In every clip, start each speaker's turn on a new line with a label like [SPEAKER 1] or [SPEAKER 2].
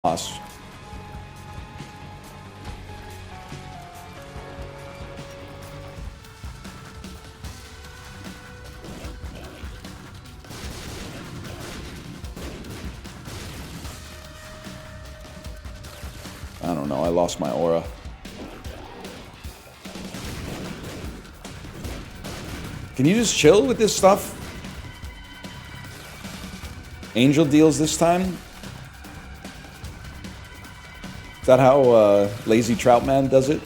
[SPEAKER 1] Lost. I don't know, I lost my aura. Can you just chill with this stuff? Angel deals this time? Is that how Lazy Troutman does it?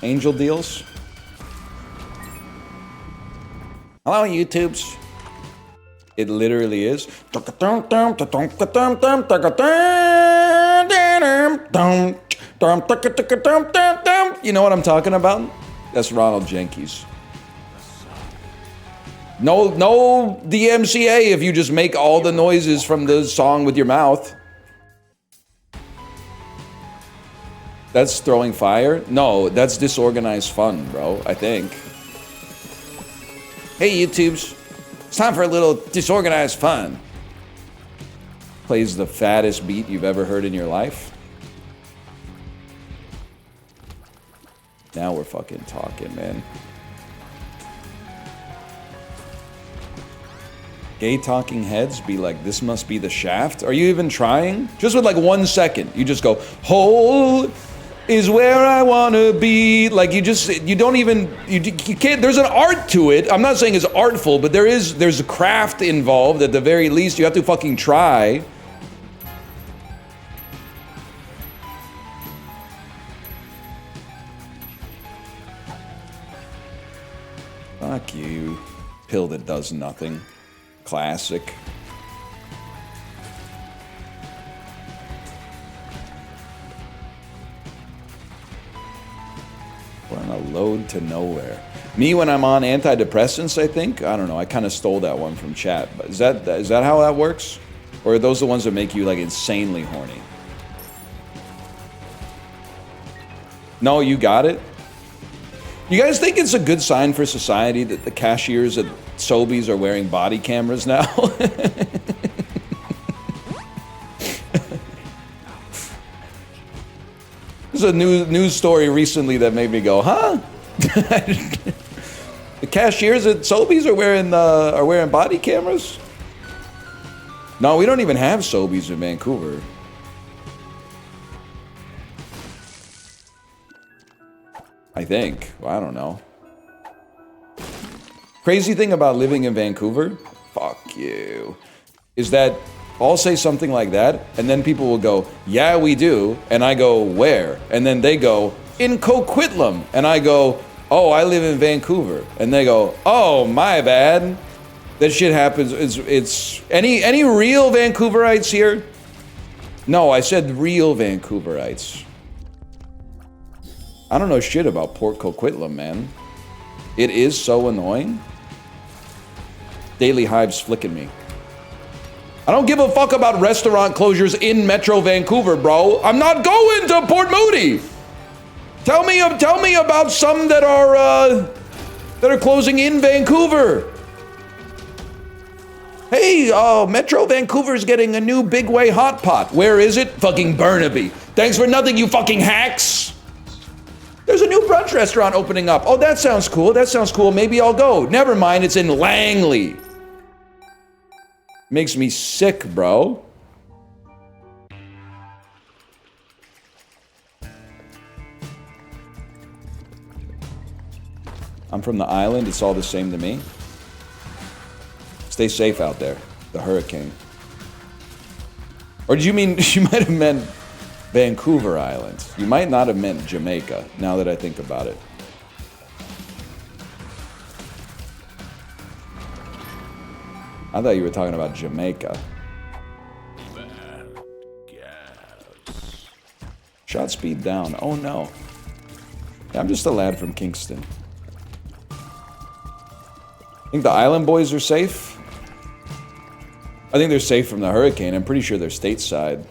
[SPEAKER 1] Angel deals? Hello, YouTubes. It literally is. You know what I'm talking about? That's Ronald Jenkins. No DMCA if you just make all the noises from the song with your mouth. That's throwing fire? No, that's disorganized fun, bro, I think. Hey, YouTubes. It's time for a little disorganized fun. Plays the fattest beat you've ever heard in your life. Now we're fucking talking, man. Gay talking heads be like, this must be the shaft? Are you even trying? Just with like 1 second. You just go, hole is where I wanna be. Like you don't even, you can't, there's an art to it. I'm not saying it's artful, but there's a craft involved. At the very least, you have to fucking try. Fuck you. Pill that does nothing. Classic. We're on a load to nowhere. Me when I'm on antidepressants, I think? I don't know. I kind of stole that one from chat. But is that how that works? Or are those the ones that make you like insanely horny? No, you got it? You guys think it's a good sign for society that the cashiers at Sobeys are wearing body cameras now? There's a news story recently that made me go, huh? The cashiers at Sobeys are wearing body cameras? No, we don't even have Sobeys in Vancouver. I think. Well, I don't know. Crazy thing about living in Vancouver, fuck you, is that I'll say something like that, and then people will go, yeah, we do, and I go, where? And then they go, in Coquitlam, and I go, oh, I live in Vancouver, and they go, oh, my bad. That shit happens. It's any real Vancouverites here? No, I said real Vancouverites. I don't know shit about Port Coquitlam, man. It is so annoying. Daily Hive's flicking me. I don't give a fuck about restaurant closures in Metro Vancouver, bro. I'm not going to Port Moody. Tell me about some that are closing in Vancouver. Hey, Metro Vancouver's getting a new Big Way hot pot. Where is it? Fucking Burnaby. Thanks for nothing, you fucking hacks. There's a new brunch restaurant opening up. Oh, that sounds cool. That sounds cool. Maybe I'll go. Never mind, it's in Langley. Makes me sick, bro. I'm from the island. It's all the same to me. Stay safe out there. The hurricane. Or did you mean, you might have meant Vancouver Island. You might not have meant Jamaica, now that I think about it. I thought you were talking about Jamaica. Shot speed down. Oh no. Yeah, I'm just a lad from Kingston. Think the island boys are safe? I think they're safe from the hurricane. I'm pretty sure they're stateside.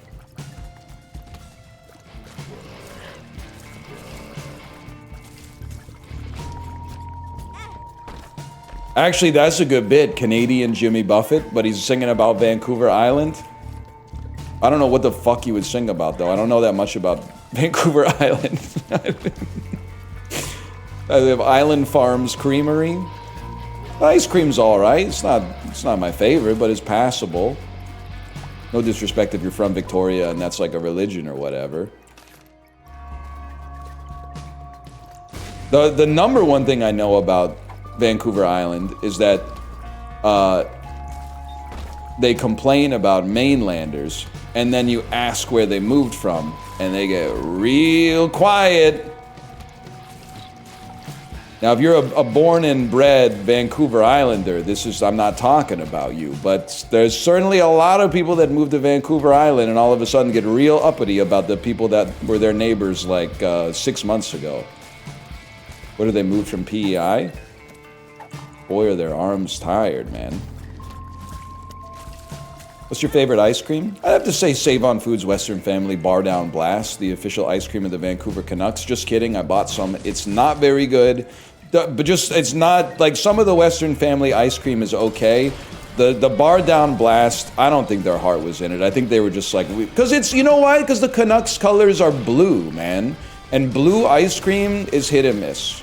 [SPEAKER 1] Actually, that's a good bit. Canadian Jimmy Buffett, but he's singing about Vancouver Island. I don't know what the fuck you would sing about, though. I don't know that much about Vancouver Island. They have Island Farms Creamery. Ice cream's all right. It's not my favorite, but it's passable. No disrespect if you're from Victoria and that's like a religion or whatever. The number one thing I know about Vancouver Island is that they complain about mainlanders, and then you ask where they moved from, and they get real quiet. Now, if you're a born and bred Vancouver Islander, I'm not talking about you, but there's certainly a lot of people that move to Vancouver Island and all of a sudden get real uppity about the people that were their neighbors like 6 months ago. What did they move from PEI? Boy, are their arms tired, man. What's your favorite ice cream? I'd have to say Save On Foods Western Family Bar Down Blast, the official ice cream of the Vancouver Canucks. Just kidding, I bought some. It's not very good. But it's not, like, some of the Western Family ice cream is okay. The Bar Down Blast, I don't think their heart was in it. I think they were just like, because it's, you know why? Because the Canucks colors are blue, man. And blue ice cream is hit and miss.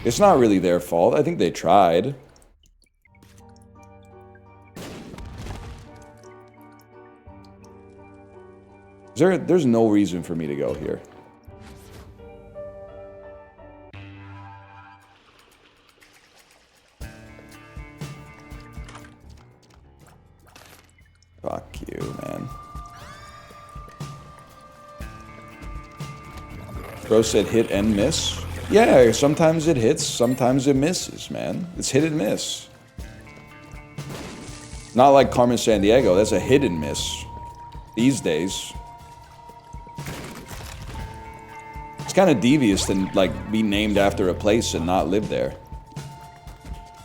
[SPEAKER 1] It's not really their fault. I think they tried. There's no reason for me to go here. Fuck you, man. Bro said hit and miss. Yeah, sometimes it hits, sometimes it misses, man. It's hit and miss. Not like Carmen Sandiego, that's a hit and miss. These days. It's kind of devious to, like, be named after a place and not live there.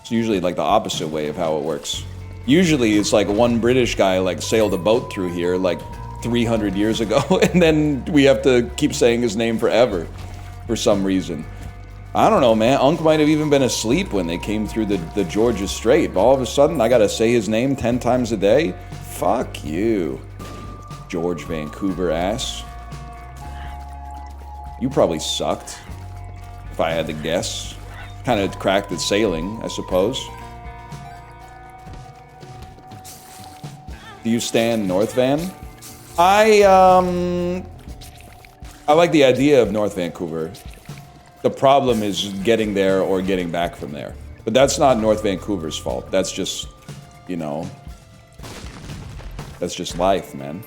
[SPEAKER 1] It's usually, like, the opposite way of how it works. Usually it's like one British guy, like, sailed a boat through here, like, 300 years ago, and then we have to keep saying his name forever, for some reason. I don't know, man. Unc might have even been asleep when they came through the Georgia Strait. All of a sudden, I gotta say his name 10 times a day? Fuck you, George Vancouver ass. You probably sucked, if I had to guess. Kind of cracked at sailing, I suppose. Do you stand North Van? I like the idea of North Vancouver. The problem is getting there or getting back from there. But that's not North Vancouver's fault. That's just, you know, that's just life, man.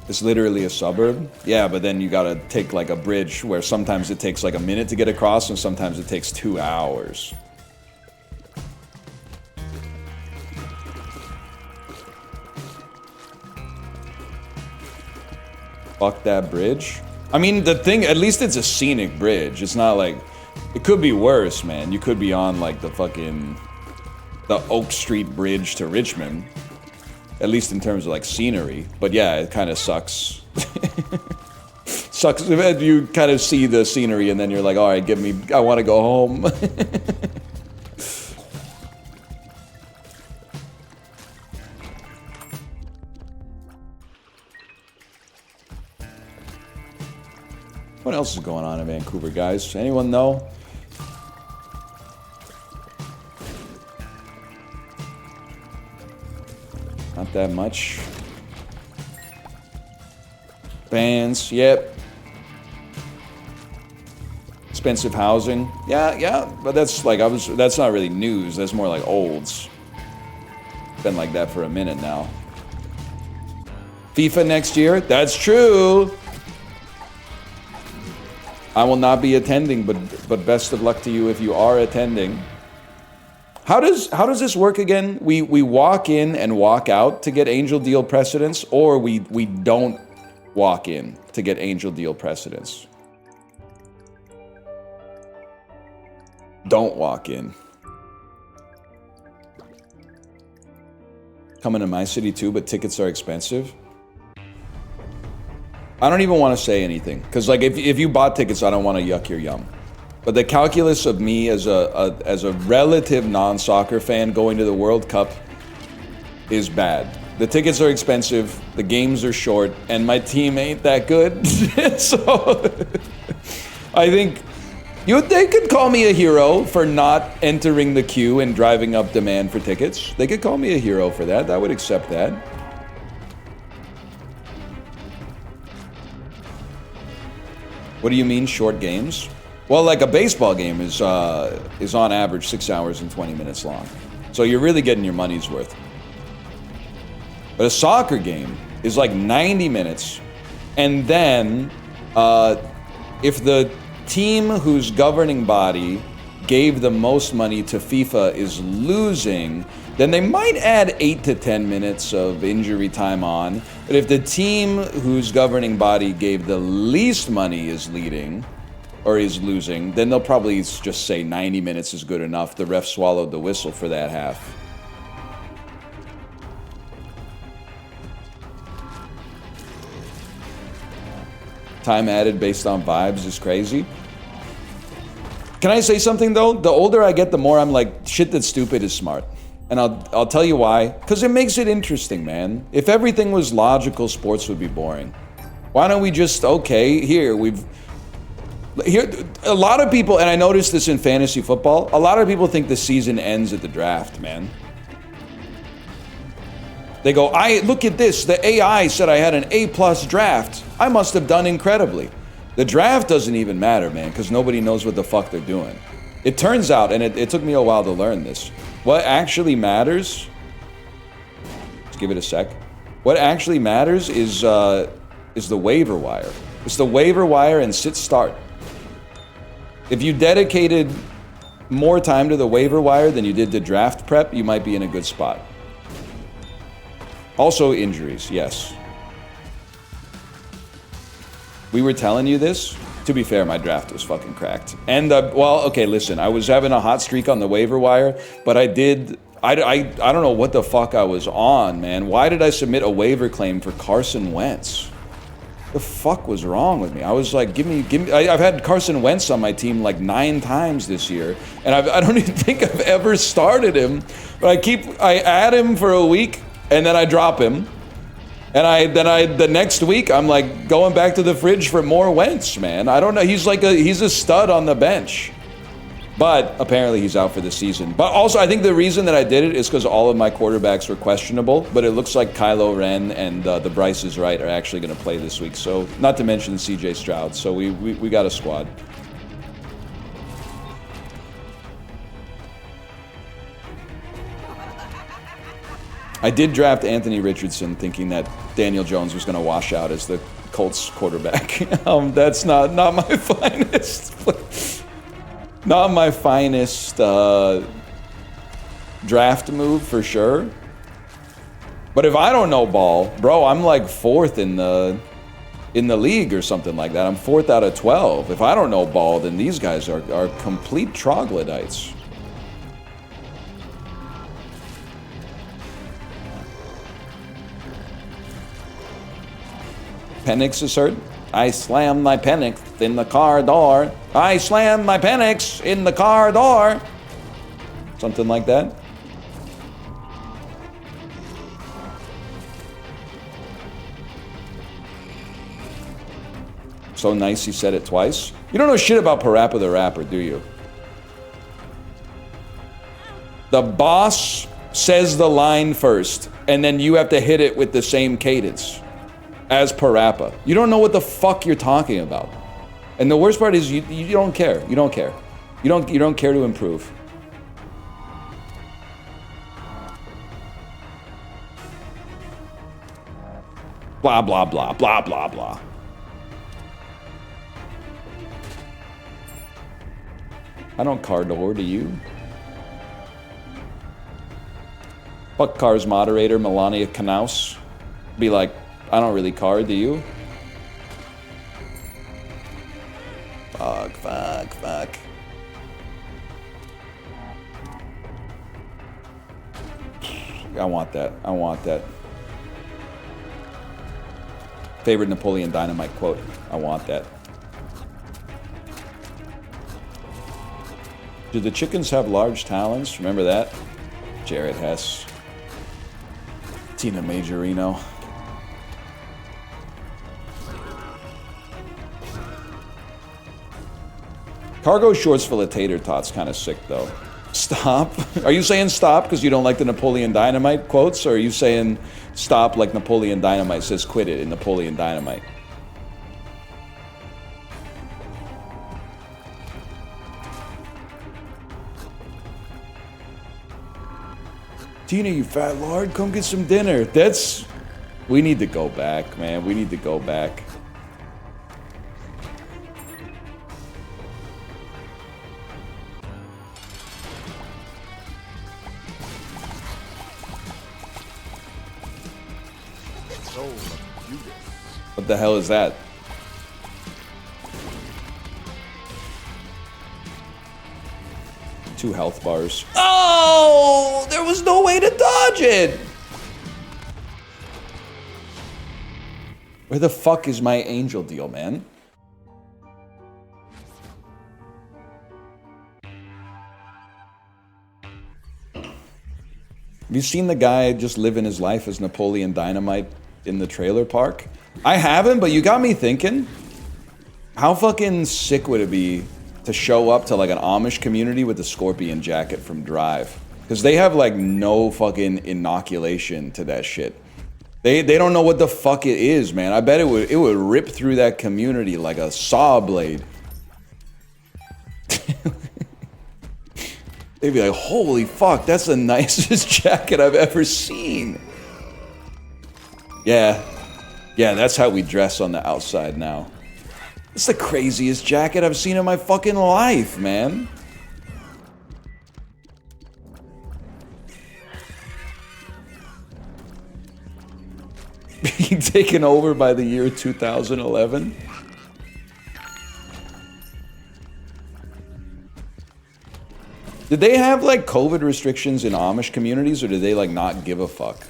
[SPEAKER 1] It's literally a suburb. Yeah, but then you gotta take like a bridge where sometimes it takes like a minute to get across and sometimes it takes 2 hours. Fuck that bridge. I mean, the thing, at least it's a scenic bridge. It's not like, it could be worse, man. You could be on like the Oak Street Bridge to Richmond. At least in terms of like scenery. But yeah, it kind of sucks. Sucks if you kind of see the scenery and then you're like, all right, I want to go home. What else is going on in Vancouver, guys? Anyone know? Not that much. Bands, yep. Expensive housing. Yeah, but that's like, that's not really news. That's more like olds. Been like that for a minute now. FIFA next year? That's true. I will not be attending, but best of luck to you if you are attending. How does this work again? We walk in and walk out to get angel deal precedence, or we don't walk in to get angel deal precedence? Don't walk in. Coming to my city too, but tickets are expensive. I don't even want to say anything, because like if you bought tickets, I don't want to yuck your yum. But the calculus of me as a relative non-soccer fan going to the World Cup is bad. The tickets are expensive, the games are short, and my team ain't that good. So I think they could call me a hero for not entering the queue and driving up demand for tickets. They could call me a hero for that. I would accept that. What do you mean short games? Well, like a baseball game is on average 6 hours and 20 minutes long. So you're really getting your money's worth. But a soccer game is like 90 minutes. And then if the team whose governing body gave the most money to FIFA is losing, then they might add 8 to 10 minutes of injury time on. But if the team whose governing body gave the least money is leading, or is losing, then they'll probably just say 90 minutes is good enough. The ref swallowed the whistle for that half. Time added based on vibes is crazy. Can I say something though? The older I get, the more I'm like, shit that's stupid is smart. And I'll tell you why. Because it makes it interesting, man. If everything was logical, sports would be boring. Why don't we just, okay, here, a lot of people, and I noticed this in fantasy football, a lot of people think the season ends at the draft, man. They go, look at this, the AI said I had an A+ draft. I must have done incredibly. The draft doesn't even matter, man, because nobody knows what the fuck they're doing. It turns out, and it took me a while to learn this, what actually matters, let's give it a sec, what actually matters is the waiver wire. It's the waiver wire and sit start. If you dedicated more time to the waiver wire than you did to draft prep, you might be in a good spot. Also injuries, yes. We were telling you this. To be fair, my draft was fucking cracked. And, well, okay, listen, I was having a hot streak on the waiver wire, but I don't know what the fuck I was on, man. Why did I submit a waiver claim for Carson Wentz? The fuck was wrong with me? I was like, give me. I've had Carson Wentz on my team like 9 times this year, and I don't even think I've ever started him. But I add him for a week, and then I drop him, and the next week I'm like going back to the fridge for more Wentz, man. I don't know. He's a stud on the bench. But apparently he's out for the season. But also, I think the reason that I did it is because all of my quarterbacks were questionable. But it looks like Kylo Ren and the Bryce is Right are actually going to play this week. So, not to mention CJ Stroud. So we got a squad. I did draft Anthony Richardson thinking that Daniel Jones was going to wash out as the Colts quarterback. That's not my finest. Not my finest draft move for sure. But if I don't know ball, bro, I'm like 4th in the league or something like that. I'm 4th out of 12. If I don't know ball, then these guys are complete troglodytes. Penix is hurt. I slammed my Penix in the car door. I slammed my Penix in the car door. Something like that. So nice he said it twice. You don't know shit about Parappa the Rapper, do you? The boss says the line first, and then you have to hit it with the same cadence as Parappa. You don't know what the fuck you're talking about. And the worst part is you don't care. You don't care. You don't care to improve. Blah, blah, blah, blah, blah, blah. I don't card door, do you? Fuck Cars moderator Melania Knaus. Be like, I don't really card, do you? Fuck. I want that. Favorite Napoleon Dynamite quote. I want that. Do the chickens have large talons? Remember that? Jared Hess. Tina Majorino. Cargo shorts full of tater tots kind of sick though. Stop? Are you saying stop because you don't like the Napoleon Dynamite quotes? Or are you saying stop like Napoleon Dynamite says quit it in Napoleon Dynamite? Tina, you fat lord, come get some dinner. That's... We need to go back, man. We need to go back. What the hell is that? Two health bars. Oh! There was no way to dodge it! Where the fuck is my angel deal, man? Have you seen the guy just living his life as Napoleon Dynamite in the trailer park? I haven't, but you got me thinking. How fucking sick would it be to show up to like an Amish community with the scorpion jacket from Drive? Because they have like no fucking inoculation to that shit. They don't know what the fuck it is, man. I bet it would rip through that community like a saw blade. They'd be like, holy fuck, that's the nicest jacket I've ever seen. Yeah, that's how we dress on the outside now. It's the craziest jacket I've seen in my fucking life, man. Being taken over by the year 2011. Did they have like COVID restrictions in Amish communities, or did they like not give a fuck?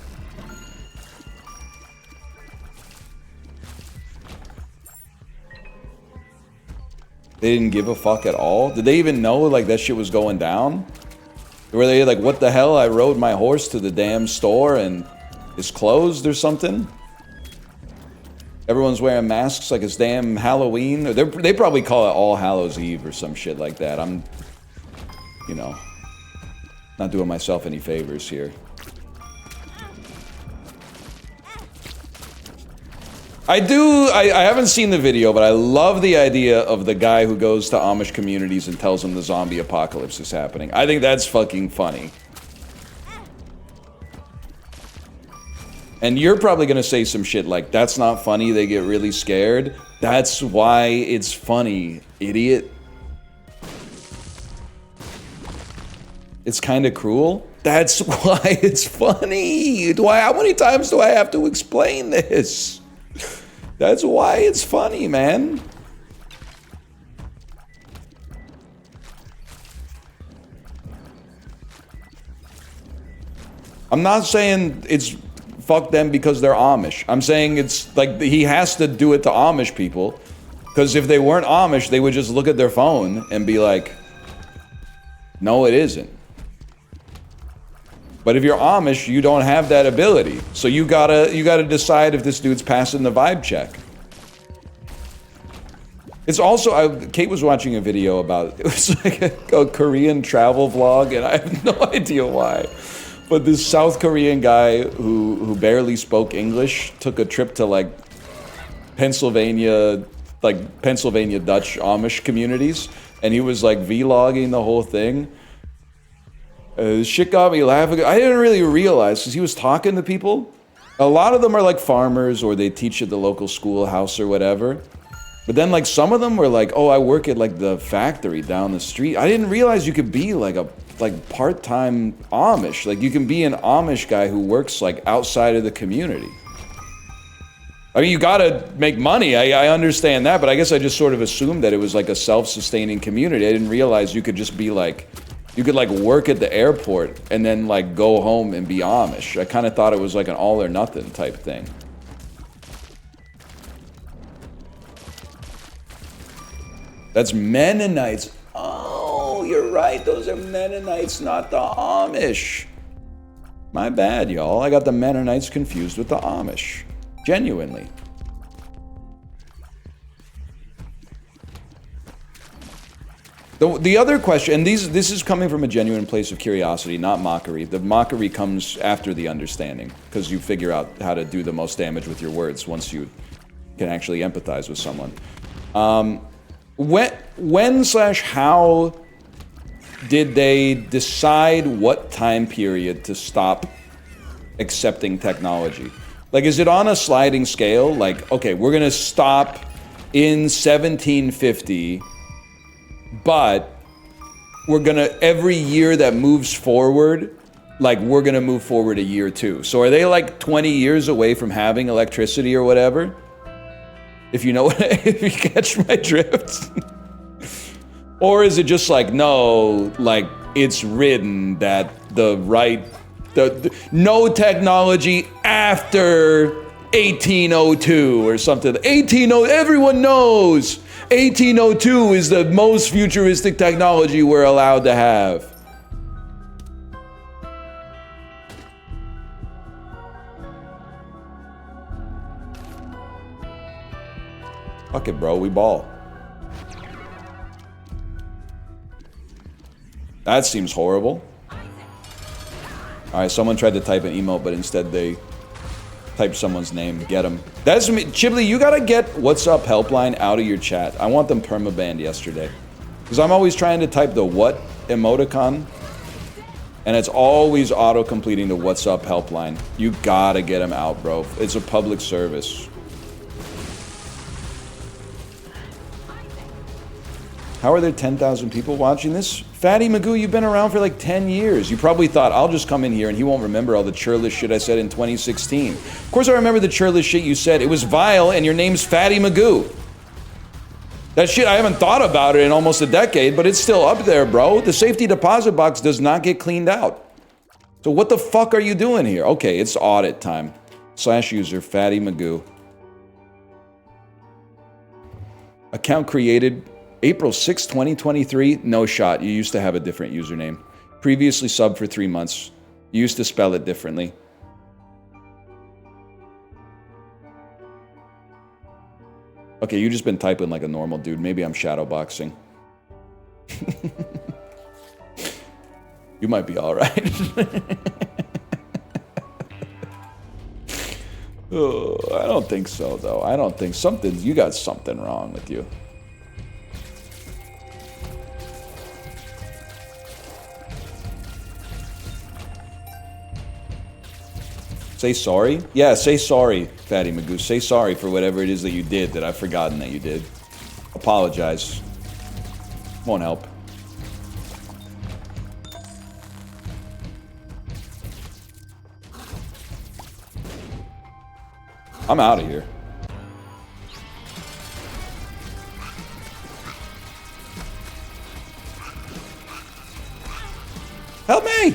[SPEAKER 1] They didn't give a fuck at all? Did they even know like that shit was going down? Were they like, what the hell? I rode my horse to the damn store and it's closed or something? Everyone's wearing masks like it's damn Halloween. They probably call it All Hallows Eve or some shit like that. I'm, you know, not doing myself any favors here. I haven't seen the video, but I love the idea of the guy who goes to Amish communities and tells them the zombie apocalypse is happening. I think that's fucking funny. And you're probably gonna say some shit like, that's not funny, they get really scared. That's why it's funny, idiot. It's kind of cruel. That's why it's funny. How many times do I have to explain this? That's why it's funny, man. I'm not saying it's fuck them because they're Amish. I'm saying it's like he has to do it to Amish people. Because if they weren't Amish, they would just look at their phone and be like, no, it isn't. But if you're Amish, you don't have that ability. So you gotta decide if this dude's passing the vibe check. It's also, Kate was watching a video about, it was like a Korean travel vlog, and I have no idea why. But this South Korean guy who barely spoke English took a trip to like Pennsylvania Dutch Amish communities, and he was like vlogging the whole thing. Shit got me laughing. I didn't really realize, because he was talking to people. A lot of them are like farmers, or they teach at the local schoolhouse or whatever. But then like some of them were like, oh, I work at like the factory down the street. I didn't realize you could be like a part-time Amish. Like you can be an Amish guy who works like outside of the community. I mean, you gotta make money. I understand that, but I guess I just sort of assumed that it was like a self-sustaining community. I didn't realize you could just be like, you could like work at the airport and then like go home and be Amish. I kind of thought it was like an all or nothing type thing. That's Mennonites. Oh, Oh, you're right. Those are Mennonites, not the Amish. My bad, y'all. I got the Mennonites confused with the Amish. Genuinely. The other question, and this is coming from a genuine place of curiosity, not mockery. The mockery comes after the understanding, because you figure out how to do the most damage with your words once you can actually empathize with someone. When/how did they decide what time period to stop accepting technology? Like, is it on a sliding scale? Like, okay, we're gonna stop in 1750, but we're gonna, every year that moves forward, like, we're gonna move forward a year too. So are they like 20 years away from having electricity or whatever? If you know what, if you catch my drift. Or is it just like, no, like, it's written that the no technology after 1802 or something. Everyone knows 1802 is the most futuristic technology we're allowed to have. Fuck it, bro, we ball. That seems horrible. Alright, someone tried to type an emote, but instead they typed someone's name. Get them. That's me. Chibli, you gotta get What's Up Helpline out of your chat. I want them permabanned yesterday. Because I'm always trying to type the what emoticon, and it's always auto-completing the What's Up Helpline. You gotta get them out, bro. It's a public service. How are there 10,000 people watching this? Fatty Magoo, you've been around for like 10 years. You probably thought, I'll just come in here and he won't remember all the churlish shit I said in 2016. Of course I remember the churlish shit you said. It was vile and your name's Fatty Magoo. That shit, I haven't thought about it in almost a decade, but it's still up there, bro. The safety deposit box does not get cleaned out. So what the fuck are you doing here? Okay, it's audit time. /user Fatty Magoo. Account created April 6, 2023, no shot. You used to have a different username. Previously subbed for 3 months. You used to spell it differently. Okay, you just been typing like a normal dude. Maybe I'm shadowboxing. You might be all right. Oh, I don't think so, though. I don't think you got something wrong with you. Say sorry? Yeah, say sorry, Fatty Magoo. Say sorry for whatever it is that you did that I've forgotten that you did. Apologize. Won't help. I'm out of here. Help me!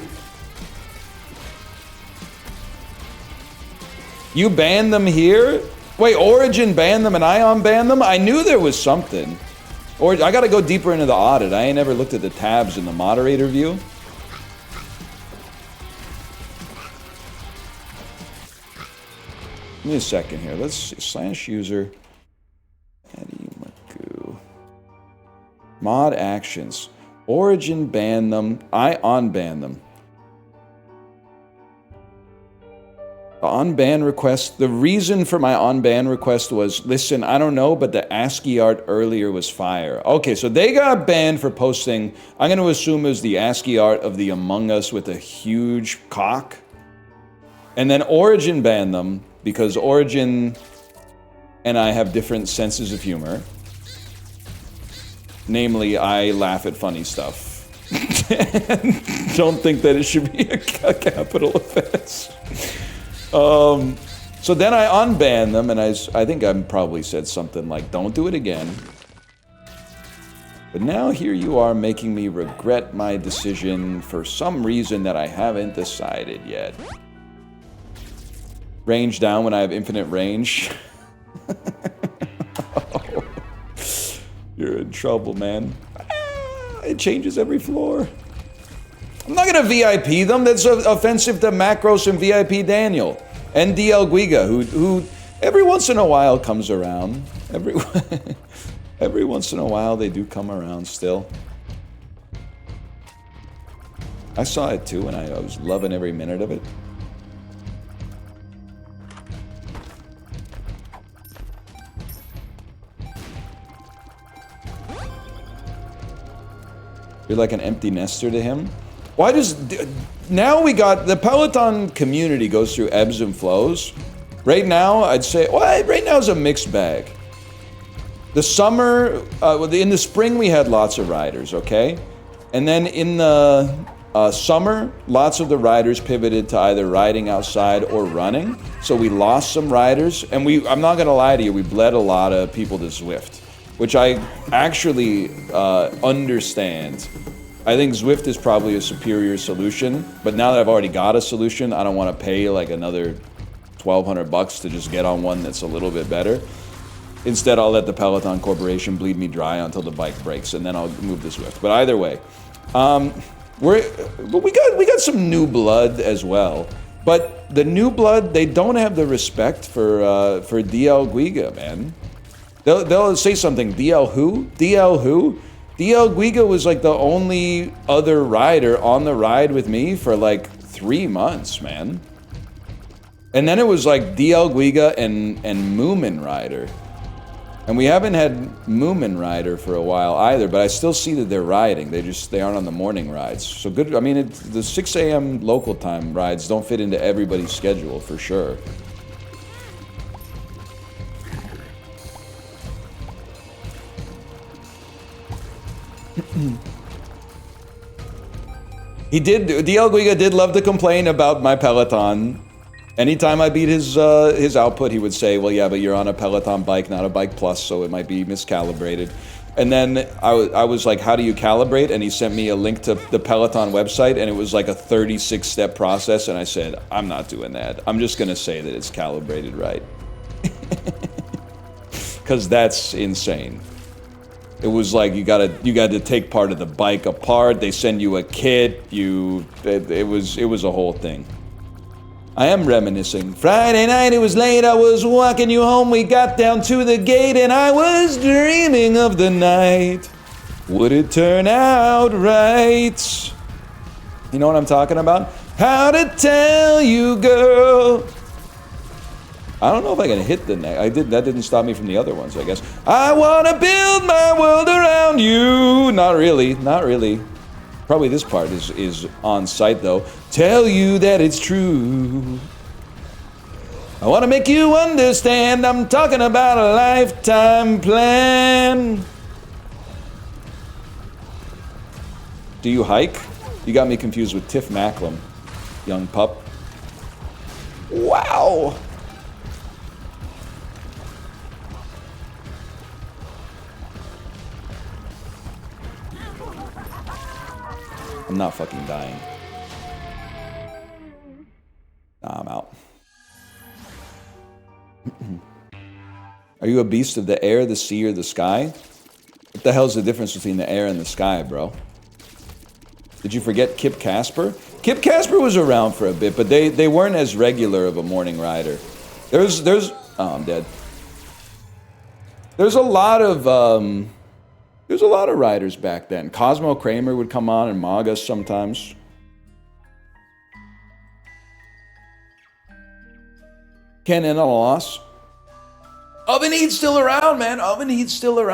[SPEAKER 1] You banned them here? Wait, Origin banned them and I unbanned them? I knew there was something. Or I gotta go deeper into the audit. I ain't never looked at the tabs in the moderator view. Give me a second here. Let's see. /user. Eddie Magoo. Mod actions. Origin banned them. I unbanned them. The unban request, the reason for my unban request was, listen, I don't know, but the ASCII art earlier was fire. Okay, so they got banned for posting, I'm going to assume it was the ASCII art of the Among Us with a huge cock. And then Origin banned them because Origin and I have different senses of humor. Namely, I laugh at funny stuff. Don't think that it should be a capital offense. So then I unbanned them, and I think I probably said something like, don't do it again. But now here you are making me regret my decision for some reason that I haven't decided yet. Range down when I have infinite range. Oh, you're in trouble, man. It changes every floor. I'm not gonna VIP them. That's offensive to Macros and VIP Daniel and DL Guiga, who every once in a while comes around. Every once in a while they do come around still. I saw it too, and I was loving every minute of it. You're like an empty nester to him. Why does... Now we got... The Peloton community goes through ebbs and flows. Right now, I'd say... Well, right now is a mixed bag. The summer... in the spring, we had lots of riders, okay? And then in the summer, lots of the riders pivoted to either riding outside or running. So we lost some riders. And I'm not going to lie to you, we bled a lot of people to Zwift, which I actually understand. I think Zwift is probably a superior solution, but now that I've already got a solution, I don't want to pay like another $1,200 to just get on one that's a little bit better. Instead, I'll let the Peloton Corporation bleed me dry until the bike breaks, and then I'll move to Zwift. But either way, we got some new blood as well. But the new blood, they don't have the respect for DL Guiga, man. They'll say something, DL who? DL who? DL Guiga was like the only other rider on the ride with me for like 3 months, man. And then it was like DL Guiga and Moomin Rider. And we haven't had Moomin Rider for a while either, but I still see that they're riding. They aren't on the morning rides. So good, I mean, the 6 a.m. local time rides don't fit into everybody's schedule for sure. DL Guiga did love to complain about my Peloton. Anytime I beat his output, he would say, well, yeah, but you're on a Peloton bike, not a Bike Plus, so it might be miscalibrated. And then I was like, how do you calibrate? And he sent me a link to the Peloton website, and it was like a 36-step process, and I said, I'm not doing that. I'm just going to say that it's calibrated right. Because that's insane. It was like you got to take part of the bike apart. They send you a kit. It was a whole thing. I am reminiscing. Friday night, it was late. I was walking you home. We got down to the gate, and I was dreaming of the night. Would it turn out right? You know what I'm talking about? How to tell you, girl. I don't know if I can hit the neck. That didn't stop me from the other ones, I guess. I want to build my world around you. Not really, not really. Probably this part is on site, though. Tell you that it's true. I want to make you understand I'm talking about a lifetime plan. Do you hike? You got me confused with Tiff Macklem, young pup. Wow. I'm not fucking dying. Nah, I'm out. Are you a beast of the air, the sea, or the sky? What the hell's the difference between the air and the sky, bro? Did you forget Kip Casper? Kip Casper was around for a bit, but they weren't as regular of a morning rider. There's oh, I'm dead. There's a lot of riders back then. Cosmo Kramer would come on and mog us sometimes. Ken in on a loss. Oven Heat's still around, man. Oven Heat's still around.